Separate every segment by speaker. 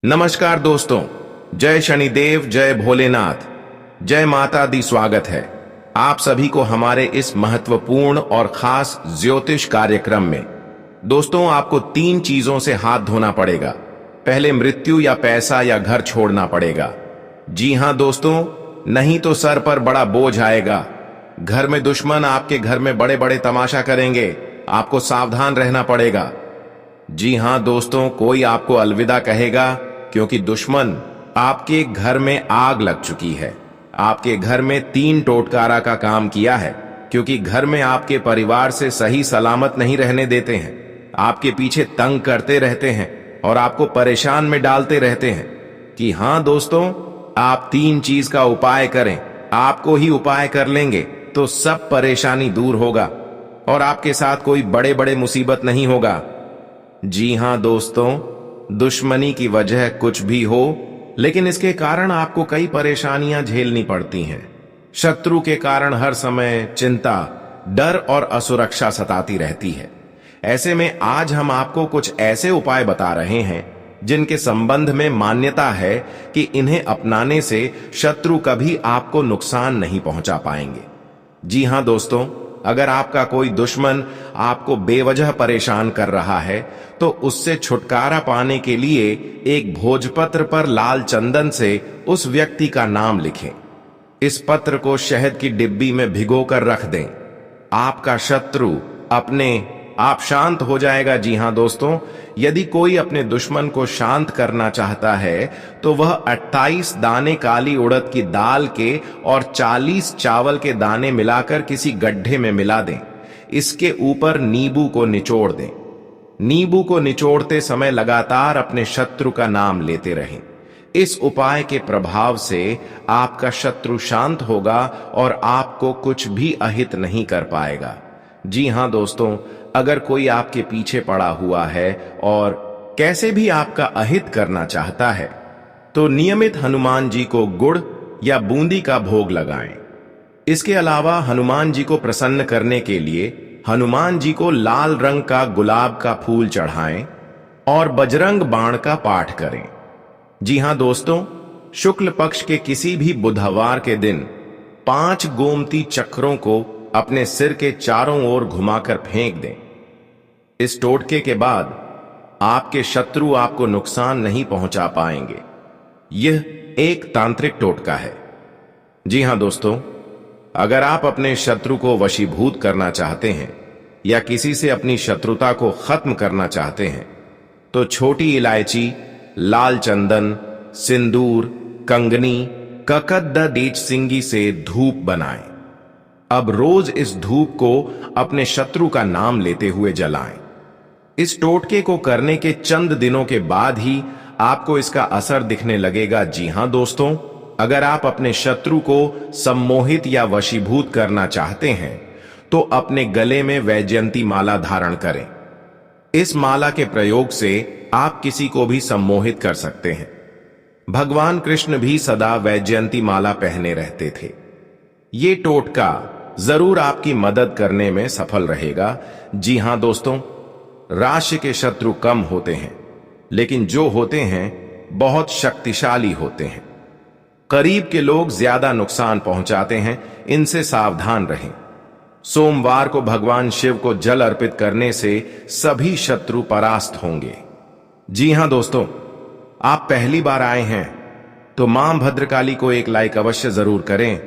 Speaker 1: नमस्कार दोस्तों, जय शनिदेव, जय भोलेनाथ, जय माता दी। स्वागत है आप सभी को हमारे इस महत्वपूर्ण और खास ज्योतिष कार्यक्रम में। दोस्तों, आपको 3 चीजों से हाथ धोना पड़ेगा। पहले मृत्यु या पैसा या घर छोड़ना पड़ेगा। जी हां दोस्तों, नहीं तो सर पर बड़ा बोझ आएगा। घर में दुश्मन आपके घर में बड़े बड़े तमाशा करेंगे, आपको सावधान रहना पड़ेगा। जी हां दोस्तों, कोई आपको अलविदा कहेगा क्योंकि दुश्मन आपके घर में आग लग चुकी है। आपके घर में 3 टोटकारा का काम किया है, क्योंकि घर में आपके परिवार से सही सलामत नहीं रहने देते हैं। आपके पीछे तंग करते रहते हैं और आपको परेशान में डालते रहते हैं। कि हां दोस्तों, आप 3 चीज का उपाय करें, आपको ही उपाय कर लेंगे तो सब परेशानी दूर होगा और आपके साथ कोई बड़े बड़े मुसीबत नहीं होगा। जी हां दोस्तों, दुश्मनी की वजह कुछ भी हो, लेकिन इसके कारण आपको कई परेशानियां झेलनी पड़ती हैं। शत्रु के कारण हर समय चिंता, डर और असुरक्षा सताती रहती है। ऐसे में आज हम आपको कुछ ऐसे उपाय बता रहे हैं जिनके संबंध में मान्यता है कि इन्हें अपनाने से शत्रु कभी आपको नुकसान नहीं पहुंचा पाएंगे। जी हां दोस्तों, अगर आपका कोई दुश्मन आपको बेवजह परेशान कर रहा है तो उससे छुटकारा पाने के लिए एक भोजपत्र पर लाल चंदन से उस व्यक्ति का नाम लिखें। इस पत्र को शहद की डिब्बी में भिगो कर रख दें। आपका शत्रु अपने आप शांत हो जाएगा। जी हां दोस्तों, यदि कोई अपने दुश्मन को शांत करना चाहता है तो वह 28 दाने काली उड़द की दाल के और 40 चावल के दाने मिलाकर किसी गड्ढे में मिला दें। इसके ऊपर नींबू को निचोड़ दें। नींबू को निचोड़ते समय लगातार अपने शत्रु का नाम लेते रहें। इस उपाय के प्रभाव से आपका शत्रु शांत होगा और आपको कुछ भी अहित नहीं कर पाएगा। जी हां दोस्तों, अगर कोई आपके पीछे पड़ा हुआ है और कैसे भी आपका अहित करना चाहता है तो नियमित हनुमान जी को गुड़ या बूंदी का भोग लगाएं। इसके अलावा हनुमान जी को प्रसन्न करने के लिए हनुमान जी को लाल रंग का गुलाब का फूल चढ़ाएं और बजरंग बाण का पाठ करें। जी हां दोस्तों, शुक्ल पक्ष के किसी भी बुधवार के दिन 5 गोमती चक्रों को अपने सिर के चारों ओर घुमाकर फेंक दें। इस टोटके के बाद आपके शत्रु आपको नुकसान नहीं पहुंचा पाएंगे। यह एक तांत्रिक टोटका है। जी हां दोस्तों, अगर आप अपने शत्रु को वशीभूत करना चाहते हैं या किसी से अपनी शत्रुता को खत्म करना चाहते हैं तो छोटी इलायची, लाल चंदन, सिंदूर, कंगनी, ककद्द डीचसिंगी से धूप बनाएं। अब रोज इस धूप को अपने शत्रु का नाम लेते हुए जलाएं। इस टोटके को करने के चंद दिनों के बाद ही आपको इसका असर दिखने लगेगा। जी हां दोस्तों, अगर आप अपने शत्रु को सम्मोहित या वशीभूत करना चाहते हैं तो अपने गले में वैजयंती माला धारण करें। इस माला के प्रयोग से आप किसी को भी सम्मोहित कर सकते हैं। भगवान कृष्ण भी सदा वैजयंती माला पहने रहते थे। ये टोटका जरूर आपकी मदद करने में सफल रहेगा। जी हां दोस्तों, राशि के शत्रु कम होते हैं, लेकिन जो होते हैं बहुत शक्तिशाली होते हैं। करीब के लोग ज्यादा नुकसान पहुंचाते हैं, इनसे सावधान रहें। सोमवार को भगवान शिव को जल अर्पित करने से सभी शत्रु परास्त होंगे। जी हां दोस्तों, आप पहली बार आए हैं तो मां भद्रकाली को एक लाइक अवश्य जरूर करें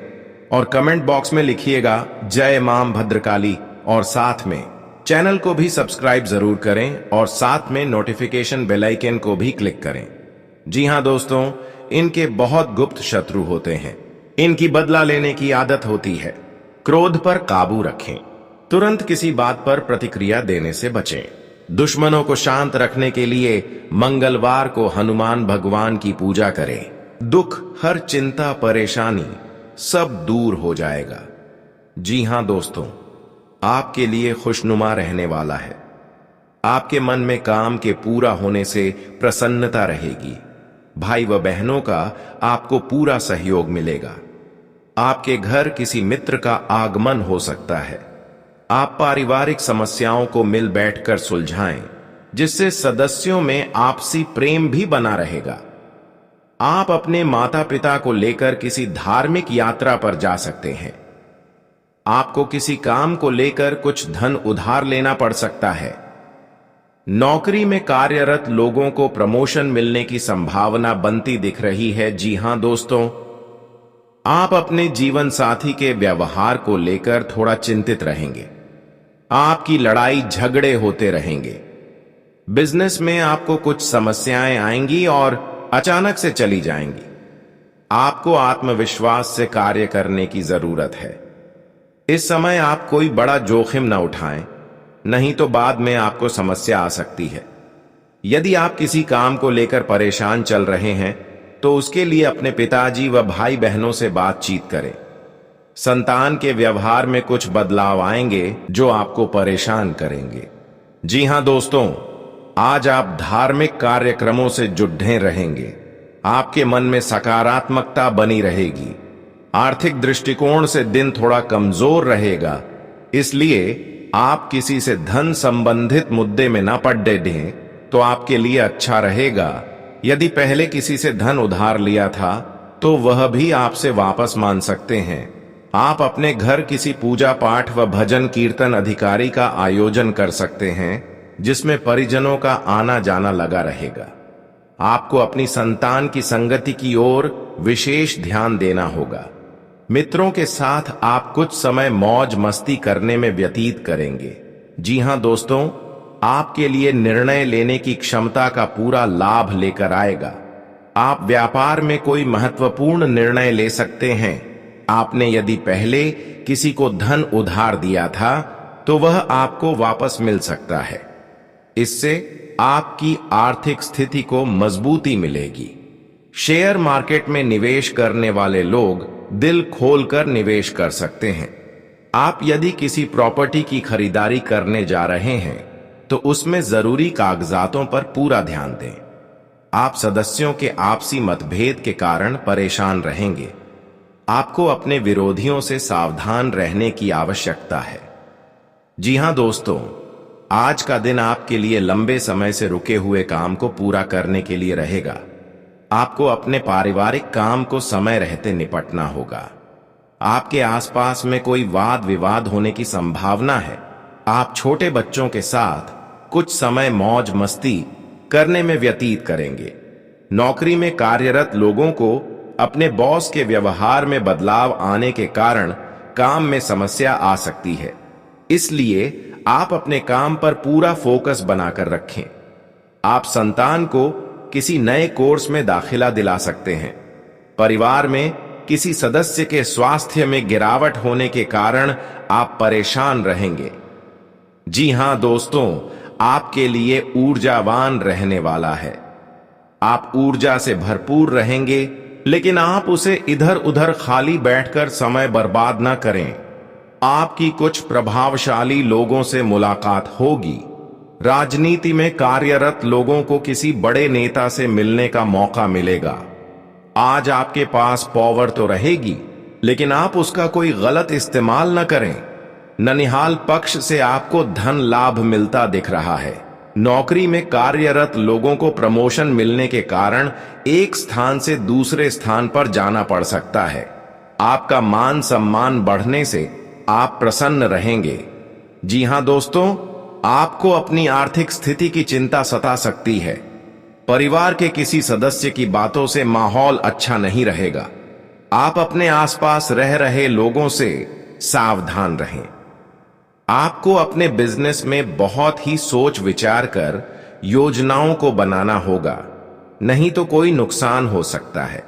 Speaker 1: और कमेंट बॉक्स में लिखिएगा जय मां भद्रकाली और साथ में चैनल को भी सब्सक्राइब जरूर करें और साथ में नोटिफिकेशन बेल आइकन को भी क्लिक करें। जी हां दोस्तों, इनके बहुत गुप्त शत्रु होते हैं। इनकी बदला लेने की आदत होती है। क्रोध पर काबू रखें। तुरंत किसी बात पर प्रतिक्रिया देने से बचें। दुश्मनों को शांत रखने के लिए मंगलवार को हनुमान भगवान की पूजा करें। दुख, हर चिंता, परेशानी सब दूर हो जाएगा। जी हां दोस्तों, आपके लिए खुशनुमा रहने वाला है। आपके मन में काम के पूरा होने से प्रसन्नता रहेगी। भाई व बहनों का आपको पूरा सहयोग मिलेगा। आपके घर किसी मित्र का आगमन हो सकता है। आप पारिवारिक समस्याओं को मिल बैठकर सुलझाएं, जिससे सदस्यों में आपसी प्रेम भी बना रहेगा। आप अपने माता पिता को लेकर किसी धार्मिक यात्रा पर जा सकते हैं। आपको किसी काम को लेकर कुछ धन उधार लेना पड़ सकता है। नौकरी में कार्यरत लोगों को प्रमोशन मिलने की संभावना बनती दिख रही है। जी हां दोस्तों, आप अपने जीवन साथी के व्यवहार को लेकर थोड़ा चिंतित रहेंगे। आपकी लड़ाई झगड़े होते रहेंगे। बिजनेस में आपको कुछ समस्याएं आएंगी और अचानक से चली जाएंगी। आपको आत्मविश्वास से कार्य करने की जरूरत है। इस समय आप कोई बड़ा जोखिम न उठाएं, नहीं तो बाद में आपको समस्या आ सकती है। यदि आप किसी काम को लेकर परेशान चल रहे हैं तो उसके लिए अपने पिताजी व भाई बहनों से बातचीत करें। संतान के व्यवहार में कुछ बदलाव आएंगे जो आपको परेशान करेंगे। जी हां दोस्तों, आज आप धार्मिक कार्यक्रमों से जुड़े रहेंगे। आपके मन में सकारात्मकता बनी रहेगी। आर्थिक दृष्टिकोण से दिन थोड़ा कमजोर रहेगा, इसलिए आप किसी से धन संबंधित मुद्दे में न पड़ दें तो आपके लिए अच्छा रहेगा। यदि पहले किसी से धन उधार लिया था तो वह भी आपसे वापस मांग सकते हैं। आप अपने घर किसी पूजा पाठ व भजन कीर्तन अधिकारी का आयोजन कर सकते हैं, जिसमें परिजनों का आना जाना लगा रहेगा। आपको अपनी संतान की संगति की ओर विशेष ध्यान देना होगा। मित्रों के साथ आप कुछ समय मौज मस्ती करने में व्यतीत करेंगे। जी हां दोस्तों, आपके लिए निर्णय लेने की क्षमता का पूरा लाभ लेकर आएगा। आप व्यापार में कोई महत्वपूर्ण निर्णय ले सकते हैं। आपने यदि पहले किसी को धन उधार दिया था तो वह आपको वापस मिल सकता है। इससे आपकी आर्थिक स्थिति को मजबूती मिलेगी। शेयर मार्केट में निवेश करने वाले लोग दिल खोलकर निवेश कर सकते हैं। आप यदि किसी प्रॉपर्टी की खरीदारी करने जा रहे हैं तो उसमें जरूरी कागजातों पर पूरा ध्यान दें। आप सदस्यों के आपसी मतभेद के कारण परेशान रहेंगे। आपको अपने विरोधियों से सावधान रहने की आवश्यकता है। जी हां दोस्तों, आज का दिन आपके लिए लंबे समय से रुके हुए काम को पूरा करने के लिए रहेगा। आपको अपने पारिवारिक काम को समय रहते निपटना होगा। आपके आसपास में कोई वाद विवाद होने की संभावना है। आप छोटे बच्चों के साथ कुछ समय मौज मस्ती करने में व्यतीत करेंगे। नौकरी में कार्यरत लोगों को अपने बॉस के व्यवहार में बदलाव आने के कारण काम में समस्या आ सकती है, इसलिए आप अपने काम पर पूरा फोकस बनाकर रखें। आप संतान को किसी नए कोर्स में दाखिला दिला सकते हैं। परिवार में किसी सदस्य के स्वास्थ्य में गिरावट होने के कारण आप परेशान रहेंगे। जी हां दोस्तों, आपके लिए ऊर्जावान रहने वाला है। आप ऊर्जा से भरपूर रहेंगे, लेकिन आप उसे इधर उधर खाली बैठकर समय बर्बाद न करें। आपकी कुछ प्रभावशाली लोगों से मुलाकात होगी। राजनीति में कार्यरत लोगों को किसी बड़े नेता से मिलने का मौका मिलेगा। आज आपके पास पावर तो रहेगी, लेकिन आप उसका कोई गलत इस्तेमाल न करें। ननिहाल पक्ष से आपको धन लाभ मिलता दिख रहा है। नौकरी में कार्यरत लोगों को प्रमोशन मिलने के कारण एक स्थान से दूसरे स्थान पर जाना पड़ सकता है। आपका मान सम्मान बढ़ने से आप प्रसन्न रहेंगे। जी हां दोस्तों, आपको अपनी आर्थिक स्थिति की चिंता सता सकती है। परिवार के किसी सदस्य की बातों से माहौल अच्छा नहीं रहेगा। आप अपने आसपास रह रहे लोगों से सावधान रहें। आपको अपने बिजनेस में बहुत ही सोच विचार कर योजनाओं को बनाना होगा, नहीं तो कोई नुकसान हो सकता है।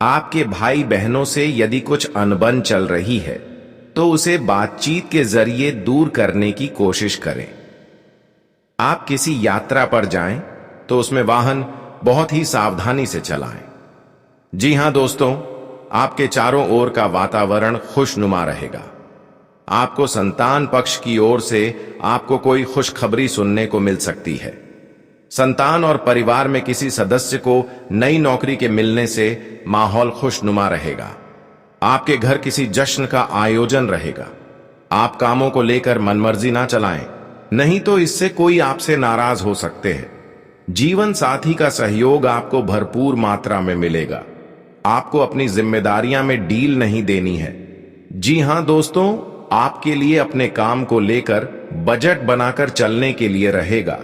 Speaker 1: आपके भाई बहनों से यदि कुछ अनबन चल रही है तो उसे बातचीत के जरिए दूर करने की कोशिश करें। आप किसी यात्रा पर जाएं तो उसमें वाहन बहुत ही सावधानी से चलाएं। जी हां दोस्तों, आपके चारों ओर का वातावरण खुशनुमा रहेगा। आपको संतान पक्ष की ओर से आपको कोई खुशखबरी सुनने को मिल सकती है। संतान और परिवार में किसी सदस्य को नई नौकरी के मिलने से माहौल खुशनुमा रहेगा। आपके घर किसी जश्न का आयोजन रहेगा। आप कामों को लेकर मनमर्जी ना चलाएं, नहीं तो इससे कोई आपसे नाराज हो सकते हैं। जीवन साथी का सहयोग आपको भरपूर मात्रा में मिलेगा। आपको अपनी जिम्मेदारियां में डील नहीं देनी है। जी हां दोस्तों, आपके लिए अपने काम को लेकर बजट बनाकर चलने के लिए रहेगा।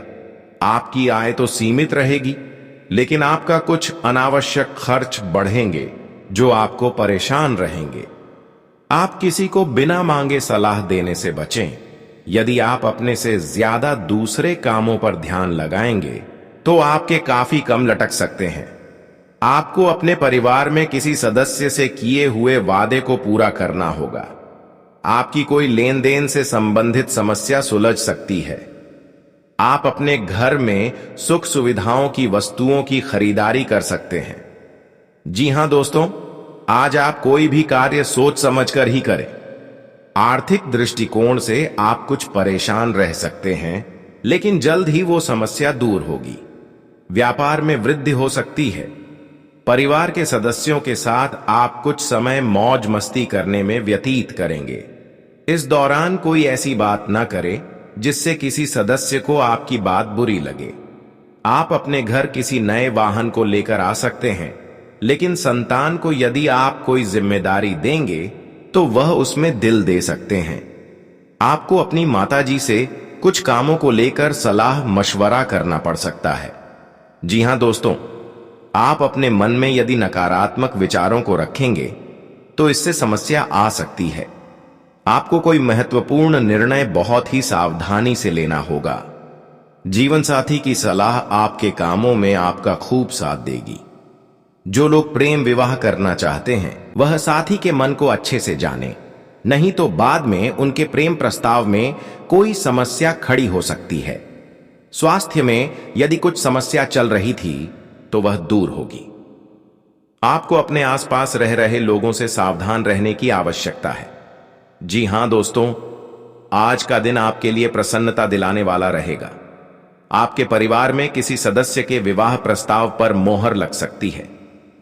Speaker 1: आपकी आय तो सीमित रहेगी, लेकिन आपका कुछ अनावश्यक खर्च बढ़ेंगे जो आपको परेशान रहेंगे। आप किसी को बिना मांगे सलाह देने से बचें। यदि आप अपने से ज्यादा दूसरे कामों पर ध्यान लगाएंगे तो आपके काफी कम लटक सकते हैं। आपको अपने परिवार में किसी सदस्य से किए हुए वादे को पूरा करना होगा। आपकी कोई लेन देन से संबंधित समस्या सुलझ सकती है। आप अपने घर में सुख सुविधाओं की वस्तुओं की खरीदारी कर सकते हैं। जी हां दोस्तों, आज आप कोई भी कार्य सोच समझकर ही करें। आर्थिक दृष्टिकोण से आप कुछ परेशान रह सकते हैं, लेकिन जल्द ही वो समस्या दूर होगी। व्यापार में वृद्धि हो सकती है। परिवार के सदस्यों के साथ आप कुछ समय मौज मस्ती करने में व्यतीत करेंगे। इस दौरान कोई ऐसी बात ना करें जिससे किसी सदस्य को आपकी बात बुरी लगे। आप अपने घर किसी नए वाहन को लेकर आ सकते हैं, लेकिन संतान को यदि आप कोई जिम्मेदारी देंगे तो वह उसमें दिल दे सकते हैं। आपको अपनी माताजी से कुछ कामों को लेकर सलाह मशवरा करना पड़ सकता है। जी हां दोस्तों, आप अपने मन में यदि नकारात्मक विचारों को रखेंगे तो इससे समस्या आ सकती है। आपको कोई महत्वपूर्ण निर्णय बहुत ही सावधानी से लेना होगा। जीवन साथी की सलाह आपके कामों में आपका खूब साथ देगी। जो लोग प्रेम विवाह करना चाहते हैं वह साथी के मन को अच्छे से जाने, नहीं तो बाद में उनके प्रेम प्रस्ताव में कोई समस्या खड़ी हो सकती है। स्वास्थ्य में यदि कुछ समस्या चल रही थी तो वह दूर होगी। आपको अपने आसपास रह रहे लोगों से सावधान रहने की आवश्यकता है। जी हां दोस्तों, आज का दिन आपके लिए प्रसन्नता दिलाने वाला रहेगा। आपके परिवार में किसी सदस्य के विवाह प्रस्ताव पर मोहर लग सकती है।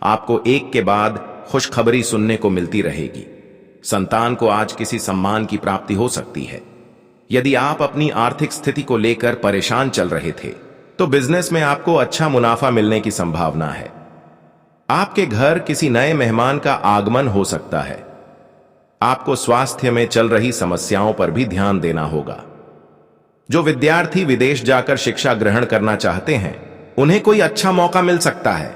Speaker 1: आपको एक के बाद खुशखबरी सुनने को मिलती रहेगी। संतान को आज किसी सम्मान की प्राप्ति हो सकती है। यदि आप अपनी आर्थिक स्थिति को लेकर परेशान चल रहे थे तो बिजनेस में आपको अच्छा मुनाफा मिलने की संभावना है। आपके घर किसी नए मेहमान का आगमन हो सकता है। आपको स्वास्थ्य में चल रही समस्याओं पर भी ध्यान देना होगा। जो विद्यार्थी विदेश जाकर शिक्षा ग्रहण करना चाहते हैं उन्हें कोई अच्छा मौका मिल सकता है।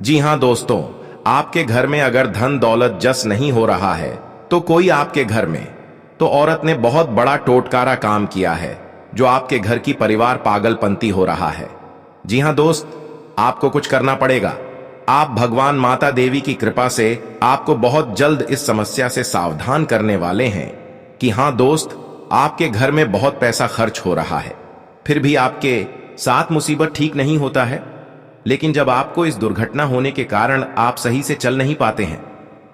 Speaker 1: जी हां दोस्तों, आपके घर में अगर धन दौलत जस नहीं हो रहा है तो कोई आपके घर में तो औरत ने बहुत बड़ा टोटकारा काम किया है जो आपके घर की परिवार पागलपंती हो रहा है। जी हां दोस्त, आपको कुछ करना पड़ेगा। आप भगवान माता देवी की कृपा से आपको बहुत जल्द इस समस्या से सावधान करने वाले हैं कि हां दोस्त, आपके घर में बहुत पैसा खर्च हो रहा है, फिर भी आपके साथ मुसीबत ठीक नहीं होता है। लेकिन जब आपको इस दुर्घटना होने के कारण आप सही से चल नहीं पाते हैं,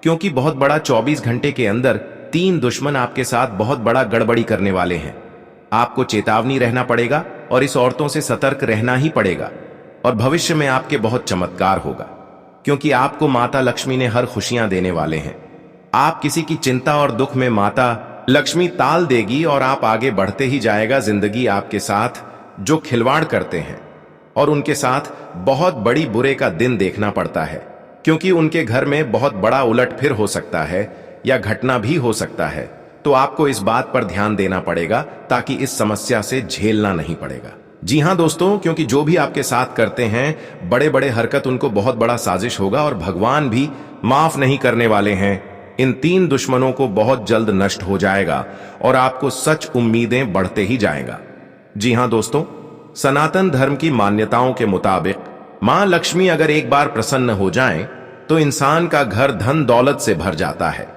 Speaker 1: क्योंकि बहुत बड़ा 24 घंटे के अंदर 3 दुश्मन आपके साथ बहुत बड़ा गड़बड़ी करने वाले हैं। आपको चेतावनी रहना पड़ेगा और इस औरतों से सतर्क रहना ही पड़ेगा। और भविष्य में आपके बहुत चमत्कार होगा, क्योंकि आपको माता लक्ष्मी ने हर खुशियां देने वाले हैं। आप किसी की चिंता और दुख में माता लक्ष्मी ताल देगी और आप आगे बढ़ते ही जाएगा। जिंदगी आपके साथ जो खिलवाड़ करते हैं और उनके साथ बहुत बड़ी बुरे का दिन देखना पड़ता है, क्योंकि उनके घर में बहुत बड़ा उलटफेर हो सकता है या घटना भी हो सकता है। तो आपको इस बात पर ध्यान देना पड़ेगा ताकि इस समस्या से झेलना नहीं पड़ेगा। जी हां दोस्तों, क्योंकि जो भी आपके साथ करते हैं बड़े बड़े हरकत उनको बहुत बड़ा साजिश होगा और भगवान भी माफ नहीं करने वाले हैं। इन 3 दुश्मनों को बहुत जल्द नष्ट हो जाएगा और आपको सच उम्मीदें बढ़ते ही जाएगा। जी हां दोस्तों, सनातन धर्म की मान्यताओं के मुताबिक मां लक्ष्मी अगर एक बार प्रसन्न हो जाएं तो इंसान का घर धन दौलत से भर जाता है।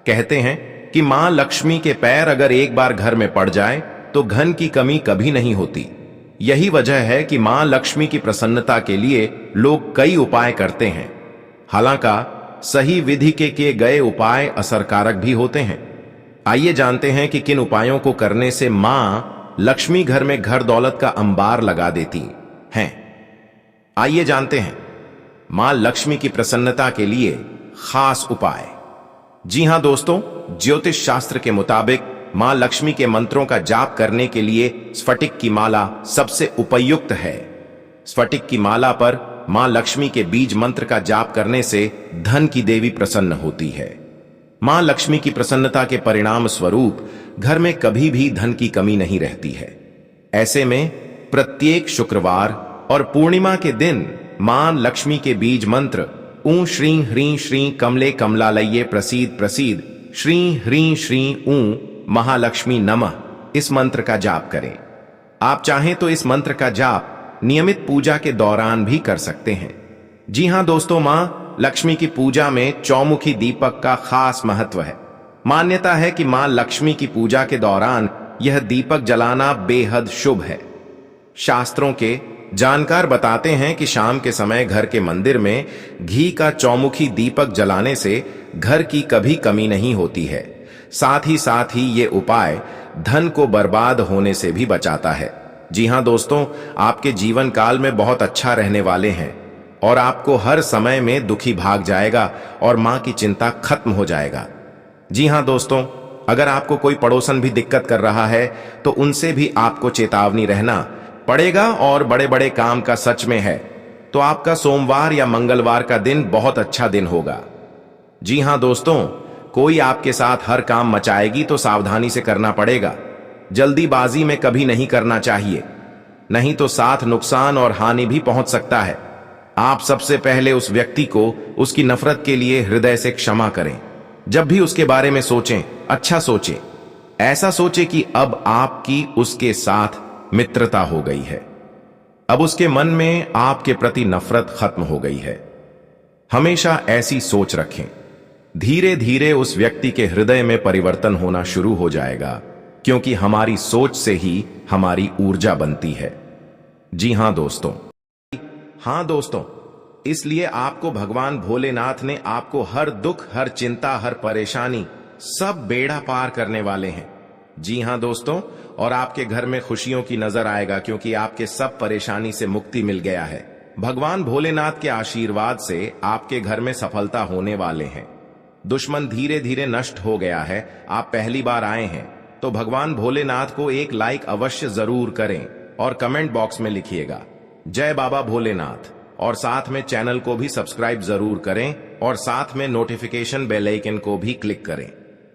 Speaker 1: कहते हैं कि मां लक्ष्मी के पैर अगर एक बार घर में पड़ जाए तो धन की कमी कभी नहीं होती। यही वजह है कि मां लक्ष्मी की प्रसन्नता के लिए लोग कई उपाय करते हैं। हालांकि सही विधि के किए गए उपाय असरकारक भी होते हैं। आइए जानते हैं कि किन उपायों को करने से मां लक्ष्मी घर में घर दौलत का अंबार लगा देती हैं। आइए जानते हैं मां लक्ष्मी की प्रसन्नता के लिए खास उपाय। जी हां दोस्तों, ज्योतिष शास्त्र के मुताबिक मां लक्ष्मी के मंत्रों का जाप करने के लिए स्फटिक की माला सबसे उपयुक्त है। स्फटिक की माला पर मां लक्ष्मी के बीज मंत्र का जाप करने से धन की देवी प्रसन्न होती है। मां लक्ष्मी की प्रसन्नता के परिणाम स्वरूप घर में कभी भी धन की कमी नहीं रहती है। ऐसे में प्रत्येक शुक्रवार और पूर्णिमा के दिन मां लक्ष्मी के बीज मंत्र ऊ श्री ह्रीं श्री कमले कमलालये प्रसीद प्रसीद श्री ह्रीं श्री ऊ महालक्ष्मी नमः इस मंत्र का जाप करें। आप चाहें तो इस मंत्र का जाप नियमित पूजा के दौरान भी कर सकते हैं। जी हां दोस्तों, मां लक्ष्मी की पूजा में चौमुखी दीपक का खास महत्व है। मान्यता है कि मां लक्ष्मी की पूजा के दौरान यह दीपक जलाना बेहद शुभ है। शास्त्रों के जानकार बताते हैं कि शाम के समय घर के मंदिर में घी का चौमुखी दीपक जलाने से घर की कभी कमी नहीं होती है। साथ ही ये उपाय धन को बर्बाद होने से भी बचाता है। जी हां दोस्तों, आपके जीवन काल में बहुत अच्छा रहने वाले हैं और आपको हर समय में दुखी भाग जाएगा और मां की चिंता खत्म हो जाएगा। जी हां दोस्तों, अगर आपको कोई पड़ोसन भी दिक्कत कर रहा है तो उनसे भी आपको चेतावनी रहना पड़ेगा। और बड़े बड़े काम का सच में है तो आपका सोमवार या मंगलवार का दिन बहुत अच्छा दिन होगा। जी हां दोस्तों, कोई आपके साथ हर काम मचाएगी तो सावधानी से करना पड़ेगा। जल्दीबाजी में कभी नहीं करना चाहिए, नहीं तो साथ नुकसान और हानि भी पहुंच सकता है। आप सबसे पहले उस व्यक्ति को उसकी नफरत के लिए हृदय से क्षमा करें। जब भी उसके बारे में सोचें, अच्छा सोचें। ऐसा सोचें कि अब आपकी उसके साथ मित्रता हो गई है, अब उसके मन में आपके प्रति नफरत खत्म हो गई है। हमेशा ऐसी सोच रखें। धीरे धीरे उस व्यक्ति के हृदय में परिवर्तन होना शुरू हो जाएगा, क्योंकि हमारी सोच से ही हमारी ऊर्जा बनती है। जी हां दोस्तों, इसलिए आपको भगवान भोलेनाथ ने आपको हर दुख, हर चिंता, हर परेशानी, सब बेड़ा पार करने वाले हैं। जी हां दोस्तों, और आपके घर में खुशियों की नजर आएगा, क्योंकि आपके सब परेशानी से मुक्ति मिल गया है। भगवान भोलेनाथ के आशीर्वाद से आपके घर में सफलता होने वाले हैं। दुश्मन धीरे धीरे नष्ट हो गया है। आप पहली बार आए हैं तो भगवान भोलेनाथ को एक लाइक अवश्य जरूर करें और कमेंट बॉक्स में लिखिएगा जय बाबा भोलेनाथ, और साथ में चैनल को भी सब्सक्राइब जरूर करें और साथ में नोटिफिकेशन बेल आइकन को भी क्लिक करें।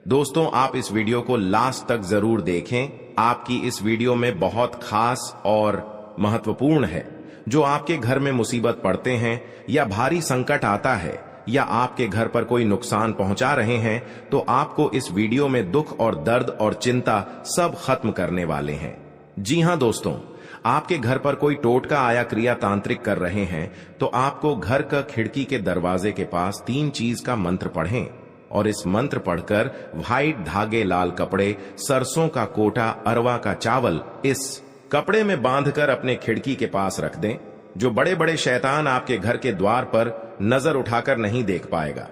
Speaker 1: दोस्तों, आप इस वीडियो को लास्ट तक जरूर देखें। आपकी इस वीडियो में बहुत खास और महत्वपूर्ण है। जो आपके घर में मुसीबत पड़ते हैं या भारी संकट आता है या आपके घर पर कोई नुकसान पहुंचा रहे हैं, तो आपको इस वीडियो में दुख और दर्द और चिंता सब खत्म करने वाले हैं। जी हां दोस्तों, आपके घर पर कोई टोटका आया क्रिया तांत्रिक कर रहे हैं तो आपको घर का खिड़की के दरवाजे के पास 3 चीज का मंत्र पढ़ें और इस मंत्र पढ़कर व्हाइट धागे, लाल कपड़े, सरसों का कोटा, अरवा का चावल इस कपड़े में बांधकर अपने खिड़की के पास रख दें। जो बड़े बड़े शैतान आपके घर के द्वार पर नजर उठाकर नहीं देख पाएगा।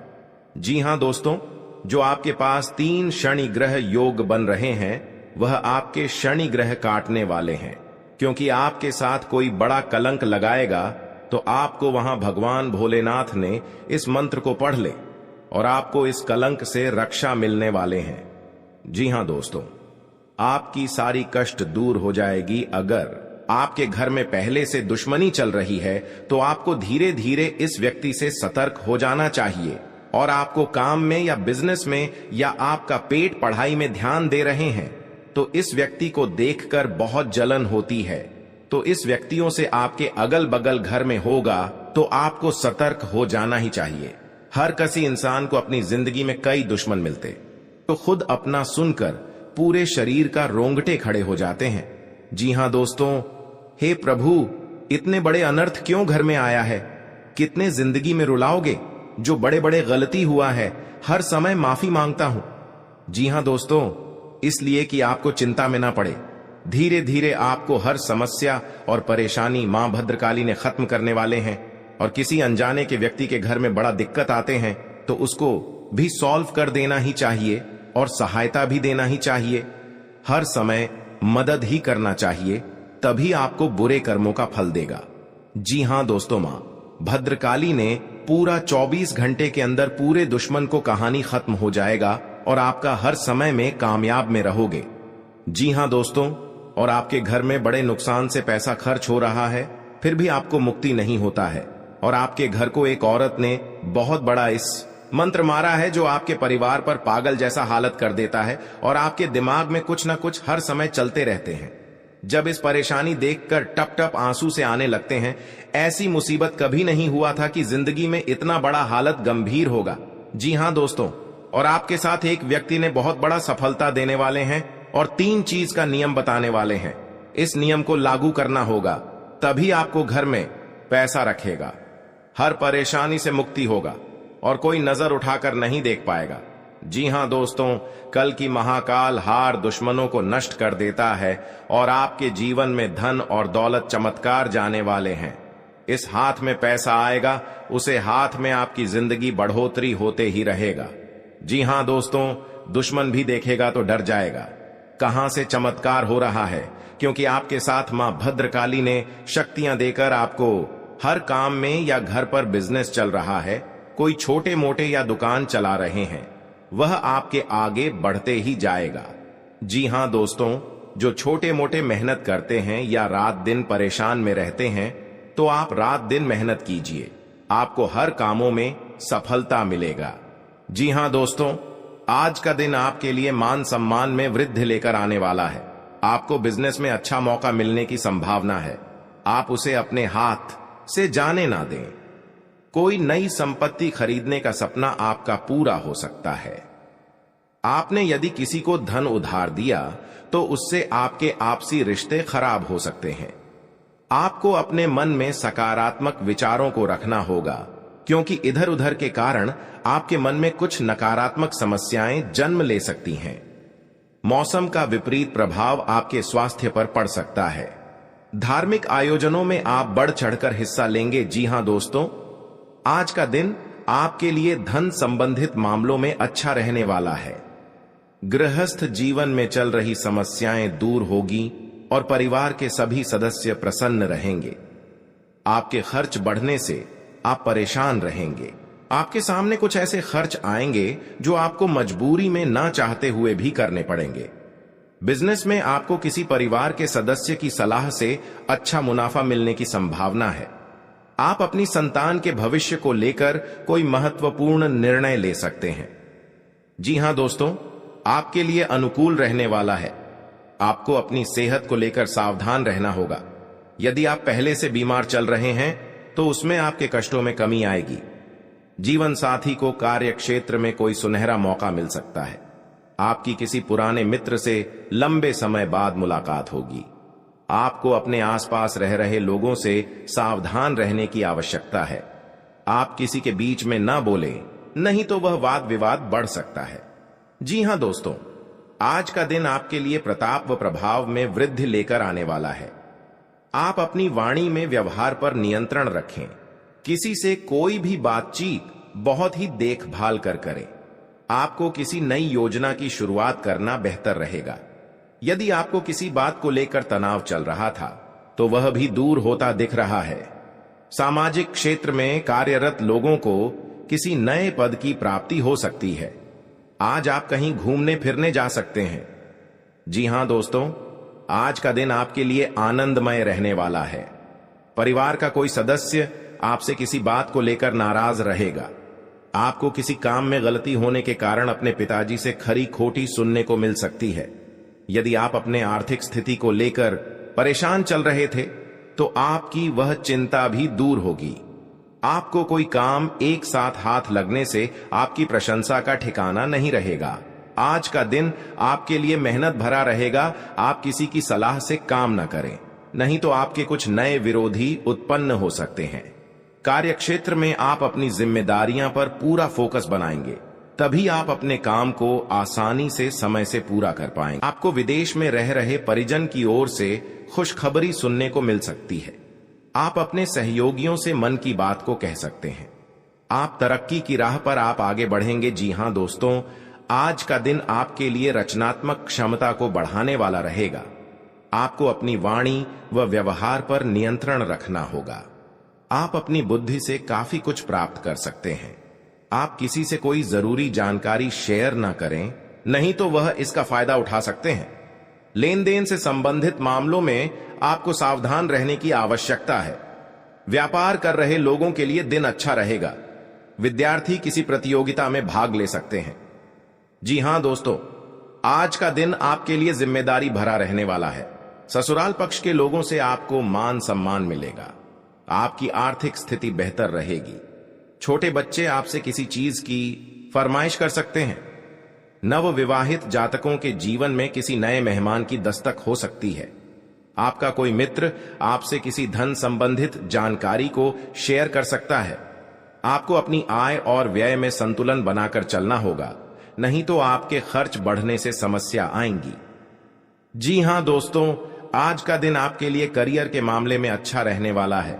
Speaker 1: जी हां दोस्तों, जो आपके पास 3 शनि ग्रह योग बन रहे हैं वह आपके शनि ग्रह काटने वाले हैं, क्योंकि आपके साथ कोई बड़ा कलंक लगाएगा तो आपको वहां भगवान भोलेनाथ ने इस मंत्र को पढ़ ले और आपको इस कलंक से रक्षा मिलने वाले हैं। जी हां दोस्तों, आपकी सारी कष्ट दूर हो जाएगी। अगर आपके घर में पहले से दुश्मनी चल रही है तो आपको धीरे धीरे इस व्यक्ति से सतर्क हो जाना चाहिए। और आपको काम में या बिजनेस में या आपका पेट पढ़ाई में ध्यान दे रहे हैं तो इस व्यक्ति को देखकर बहुत जलन होती है, तो इस व्यक्तियों से आपके अगल बगल घर में होगा तो आपको सतर्क हो जाना ही चाहिए। हर किसी इंसान को अपनी जिंदगी में कई दुश्मन मिलते तो खुद अपना सुनकर पूरे शरीर का रोंगटे खड़े हो जाते हैं। जी हां दोस्तों, हे प्रभु, इतने बड़े अनर्थ क्यों घर में आया है? कितने जिंदगी में रुलाओगे? जो बड़े बड़े गलती हुआ है हर समय माफी मांगता हूं। जी हां दोस्तों, इसलिए कि आपको चिंता में ना पड़े। धीरे धीरे आपको हर समस्या और परेशानी मां भद्रकाली ने खत्म करने वाले हैं। और किसी अनजाने के व्यक्ति के घर में बड़ा दिक्कत आते हैं तो उसको भी सॉल्व कर देना ही चाहिए और सहायता भी देना ही चाहिए। हर समय मदद ही करना चाहिए, तभी आपको बुरे कर्मों का फल देगा। जी हां दोस्तों, मां भद्रकाली ने पूरा 24 घंटे के अंदर पूरे दुश्मन को कहानी खत्म हो जाएगा और आपका हर समय में कामयाब में रहोगे। जी हां दोस्तों, और आपके घर में बड़े नुकसान से पैसा खर्च हो रहा है, फिर भी आपको मुक्ति नहीं होता है और आपके घर को एक औरत ने बहुत बड़ा इस मंत्र मारा है जो आपके परिवार पर पागल जैसा हालत कर देता है और आपके दिमाग में कुछ ना कुछ हर समय चलते रहते हैं। जब इस परेशानी देखकर टप टप आंसू से आने लगते हैं, ऐसी मुसीबत कभी नहीं हुआ था कि जिंदगी में इतना बड़ा हालत गंभीर होगा। जी हां दोस्तों, और आपके साथ एक व्यक्ति ने बहुत बड़ा सफलता देने वाले हैं और 3 चीज का नियम बताने वाले हैं। इस नियम को लागू करना होगा, तभी आपको घर में पैसा रखेगा, हर परेशानी से मुक्ति होगा और कोई नजर उठाकर नहीं देख पाएगा। जी हां दोस्तों, कल की महाकाल हार दुश्मनों को नष्ट कर देता है और आपके जीवन में धन और दौलत चमत्कार जाने वाले हैं। इस हाथ में पैसा आएगा, उसे हाथ में आपकी जिंदगी बढ़ोतरी होते ही रहेगा। जी हां दोस्तों, दुश्मन भी देखेगा तो डर जाएगा। कहां से चमत्कार हो रहा है, क्योंकि आपके साथ मां भद्रकाली ने शक्तियां देकर आपको हर काम में या घर पर बिजनेस चल रहा है, कोई छोटे मोटे या दुकान चला रहे हैं, वह आपके आगे बढ़ते ही जाएगा। जी हां दोस्तों, जो छोटे मोटे मेहनत करते हैं या रात दिन परेशान में रहते हैं, तो आप रात दिन मेहनत कीजिए, आपको हर कामों में सफलता मिलेगा। जी हां दोस्तों, आज का दिन आपके लिए मान सम्मान में वृद्धि लेकर आने वाला है। आपको बिजनेस में अच्छा मौका मिलने की संभावना है, आप उसे अपने हाथ से जाने ना दें। कोई नई संपत्ति खरीदने का सपना आपका पूरा हो सकता है। आपने यदि किसी को धन उधार दिया तो उससे आपके आपसी रिश्ते खराब हो सकते हैं। आपको अपने मन में सकारात्मक विचारों को रखना होगा, क्योंकि इधर उधर के कारण आपके मन में कुछ नकारात्मक समस्याएं जन्म ले सकती हैं। मौसम का विपरीत प्रभाव आपके स्वास्थ्य पर पड़ सकता है। धार्मिक आयोजनों में आप बढ़ चढ़कर हिस्सा लेंगे। जी हां दोस्तों, आज का दिन आपके लिए धन संबंधित मामलों में अच्छा रहने वाला है। गृहस्थ जीवन में चल रही समस्याएं दूर होगी और परिवार के सभी सदस्य प्रसन्न रहेंगे। आपके खर्च बढ़ने से आप परेशान रहेंगे। आपके सामने कुछ ऐसे खर्च आएंगे जो आपको मजबूरी में ना चाहते हुए भी करने पड़ेंगे। बिजनेस में आपको किसी परिवार के सदस्य की सलाह से अच्छा मुनाफा मिलने की संभावना है। आप अपनी संतान के भविष्य को लेकर कोई महत्वपूर्ण निर्णय ले सकते हैं। जी हां दोस्तों, आपके लिए अनुकूल रहने वाला है। आपको अपनी सेहत को लेकर सावधान रहना होगा। यदि आप पहले से बीमार चल रहे हैं तो उसमें आपके कष्टों में कमी आएगी। जीवन साथी को कार्य क्षेत्र में कोई सुनहरा मौका मिल सकता है। आपकी किसी पुराने मित्र से लंबे समय बाद मुलाकात होगी। आपको अपने आसपास रह रहे लोगों से सावधान रहने की आवश्यकता है। आप किसी के बीच में ना बोले, नहीं तो वह वाद विवाद बढ़ सकता है। जी हां दोस्तों, आज का दिन आपके लिए प्रताप व प्रभाव में वृद्धि लेकर आने वाला है। आप अपनी वाणी में व्यवहार पर नियंत्रण रखें। किसी से कोई भी बातचीत बहुत ही देखभाल कर करें। आपको किसी नई योजना की शुरुआत करना बेहतर रहेगा। यदि आपको किसी बात को लेकर तनाव चल रहा था तो वह भी दूर होता दिख रहा है। सामाजिक क्षेत्र में कार्यरत लोगों को किसी नए पद की प्राप्ति हो सकती है। आज आप कहीं घूमने फिरने जा सकते हैं। जी हां दोस्तों, आज का दिन आपके लिए आनंदमय रहने वाला है। परिवार का कोई सदस्य आपसे किसी बात को लेकर नाराज रहेगा। आपको किसी काम में गलती होने के कारण अपने पिताजी से खरी खोटी सुनने को मिल सकती है। यदि आप अपने आर्थिक स्थिति को लेकर परेशान चल रहे थे तो आपकी वह चिंता भी दूर होगी। आपको कोई काम एक साथ हाथ लगने से आपकी प्रशंसा का ठिकाना नहीं रहेगा। आज का दिन आपके लिए मेहनत भरा रहेगा। आप किसी की सलाह से काम न करें, नहीं तो आपके कुछ नए विरोधी उत्पन्न हो सकते हैं। कार्यक्षेत्र में आप अपनी जिम्मेदारियां पर पूरा फोकस बनाएंगे, तभी आप अपने काम को आसानी से समय से पूरा कर पाएंगे। आपको विदेश में रह रहे परिजन की ओर से खुशखबरी सुनने को मिल सकती है। आप अपने सहयोगियों से मन की बात को कह सकते हैं। आप तरक्की की राह पर आप आगे बढ़ेंगे। जी हां दोस्तों, आज का दिन आपके लिए रचनात्मक क्षमता को बढ़ाने वाला रहेगा। आपको अपनी वाणी व व्यवहार पर नियंत्रण रखना होगा। आप अपनी बुद्धि से काफी कुछ प्राप्त कर सकते हैं। आप किसी से कोई जरूरी जानकारी शेयर ना करें, नहीं तो वह इसका फायदा उठा सकते हैं। लेन देन से संबंधित मामलों में आपको सावधान रहने की आवश्यकता है। व्यापार कर रहे लोगों के लिए दिन अच्छा रहेगा। विद्यार्थी किसी प्रतियोगिता में भाग ले सकते हैं। जी हां दोस्तों, आज का दिन आपके लिए जिम्मेदारी भरा रहने वाला है। ससुराल पक्ष के लोगों से आपको मान सम्मान मिलेगा। आपकी आर्थिक स्थिति बेहतर रहेगी। छोटे बच्चे आपसे किसी चीज की फरमाइश कर सकते हैं। नव विवाहित जातकों के जीवन में किसी नए मेहमान की दस्तक हो सकती है। आपका कोई मित्र आपसे किसी धन संबंधित जानकारी को शेयर कर सकता है। आपको अपनी आय और व्यय में संतुलन बनाकर चलना होगा, नहीं तो आपके खर्च बढ़ने से समस्या आएंगी। जी हां दोस्तों, आज का दिन आपके लिए करियर के मामले में अच्छा रहने वाला है।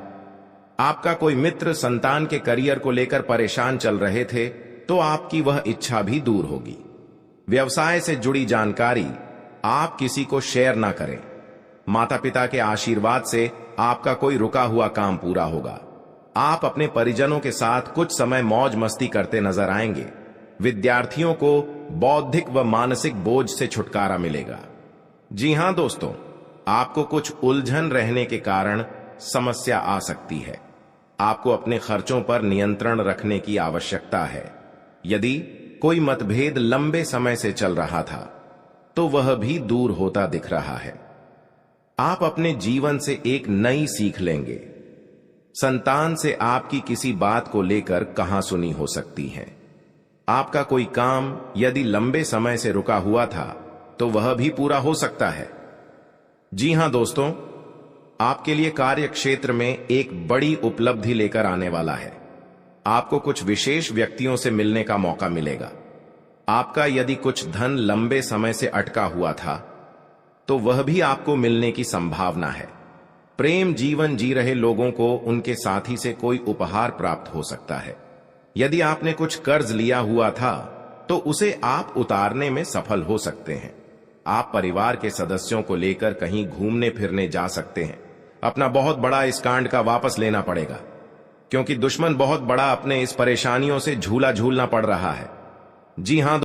Speaker 1: आपका कोई मित्र संतान के करियर को लेकर परेशान चल रहे थे, तो आपकी वह इच्छा भी दूर होगी। व्यवसाय से जुड़ी जानकारी आप किसी को शेयर ना करें। माता पिता के आशीर्वाद से आपका कोई रुका हुआ काम पूरा होगा। आप अपने परिजनों के साथ कुछ समय मौज मस्ती करते नजर आएंगे। विद्यार्थियों को बौद्धिक व मानसिक बोझ से छुटकारा मिलेगा। जी हां दोस्तों, आपको कुछ उलझन रहने के कारण समस्या आ सकती है। आपको अपने खर्चों पर नियंत्रण रखने की आवश्यकता है। यदि कोई मतभेद लंबे समय से चल रहा था, तो वह भी दूर होता दिख रहा है। आप अपने जीवन से एक नई सीख लेंगे। संतान से आपकी किसी बात को लेकर कहासुनी हो सकती है। आपका कोई काम यदि लंबे समय से रुका हुआ था, तो वह भी पूरा हो सकता है। जी हां दोस्तों, आपके लिए कार्य क्षेत्र में एक बड़ी उपलब्धि लेकर आने वाला है। आपको कुछ विशेष व्यक्तियों से मिलने का मौका मिलेगा। आपका यदि कुछ धन लंबे समय से अटका हुआ था, तो वह भी आपको मिलने की संभावना है। प्रेम जीवन जी रहे लोगों को उनके साथी से कोई उपहार प्राप्त हो सकता है। यदि आपने कुछ कर्ज लिया हुआ था, तो उसे आप उतारने में सफल हो सकते हैं। आप परिवार के सदस्यों को लेकर कहीं घूमने फिरने जा सकते हैं। अपना बहुत बड़ा इस कांड का वापस लेना पड़ेगा, क्योंकि दुश्मन बहुत बड़ा अपने इस परेशानियों से झूला झूलना पड़ रहा है। जी हां